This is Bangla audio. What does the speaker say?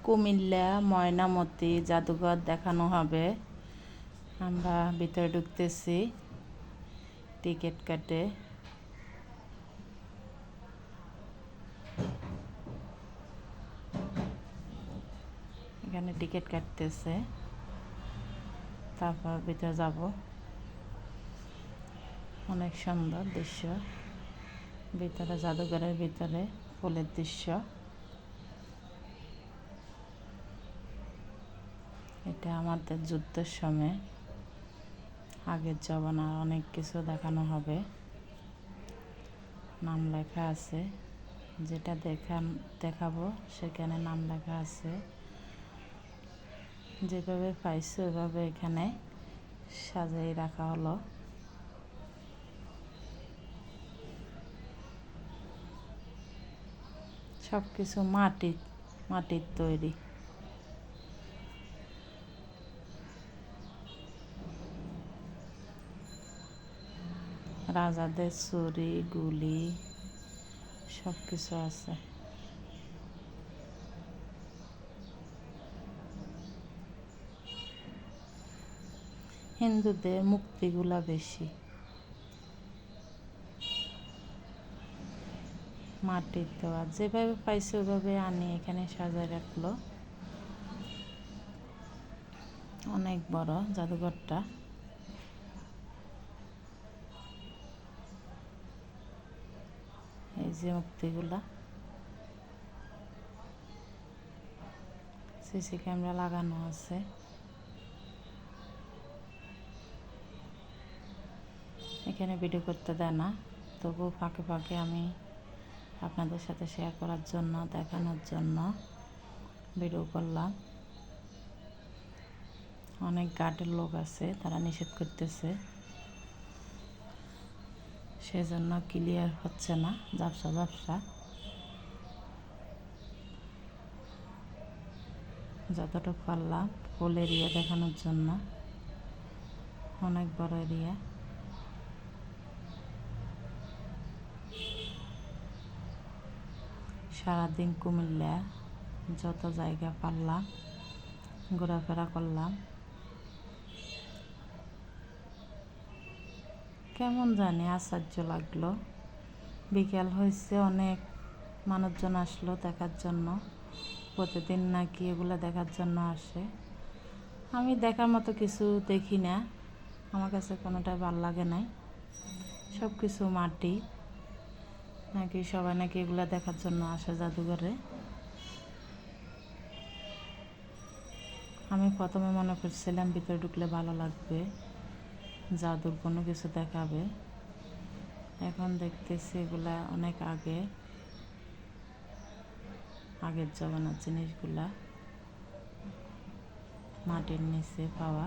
কুমিল্লা ময়নামতি জাদুঘর দেখানো হবে। আমরা ভিতরে ঢুকতেছি টিকিট কাটে। এখানে টিকিট কাটতেছে, তারপর ভিতরে যাব। অনেক সুন্দর দৃশ্য ভিতরে, জাদুঘরের ভিতরে ফুলের দৃশ্য। এটা আমাদের যুদ্ধের সময় আগের জমানার অনেক কিছু দেখানো হবে। নাম লেখা আছে, যেটা দেখাবো সেখানে নাম লেখা আছে। যেভাবে পাইছে ওইভাবে এখানে সাজিয়ে রাখা হলো। সব কিছু মাটির তৈরি। রাজাদের ছুরি, গুলি সব কিছু আছে। হিন্দুদের মুক্তিগুলা বেশি। মাটির দেওয়া, যেভাবে পাইছে ওইভাবে আনি এখানে সাজায় রাখলো। অনেক বড় জাদুঘরটা। এই যে মুক্তিগুলা, সিসি ক্যামেরা লাগানো আছে। এখানে ভিডিও করতে দেয় না, তবু ফাঁকে ফাঁকে আমি আপনাদের সাথে শেয়ার করার জন্য, দেখানোর জন্য ভিডিও করলাম। অনেক গার্ডের লোক আছে, তারা নিষেধ করতেছে, সেজন্য ক্লিয়ার হচ্ছে না, ঝাপসা। যতটুকু পারলাম ফুল এরিয়া দেখানোর জন্য। অনেক বড় এরিয়া। সারাদিন কুমিল্লা যত জায়গা পারলাম ঘোরাফেরা করলাম। কেমন জানি আশ্চর্য লাগলো। বিকেল হয়েছে, অনেক মানুষজন আসলো দেখার জন্য। প্রতিদিন নাকি এগুলো দেখার জন্য আসে। আমি দেখার মতো কিছু দেখি না, আমার কাছে কোনোটাই ভালো লাগে নাই। সব কিছু মাটি, নাকি সবাই নাকি এগুলো দেখার জন্য আসে জাদুঘরে। আমি প্রথমে মনে করছিলাম ভিতরে ঢুকলে ভালো লাগবে, জাদুর কোনো কিছু দেখাবে। এখন দেখতেছি এগুলা অনেক আগের জমানার জিনিসগুলা মাটির নিচে পাওয়া।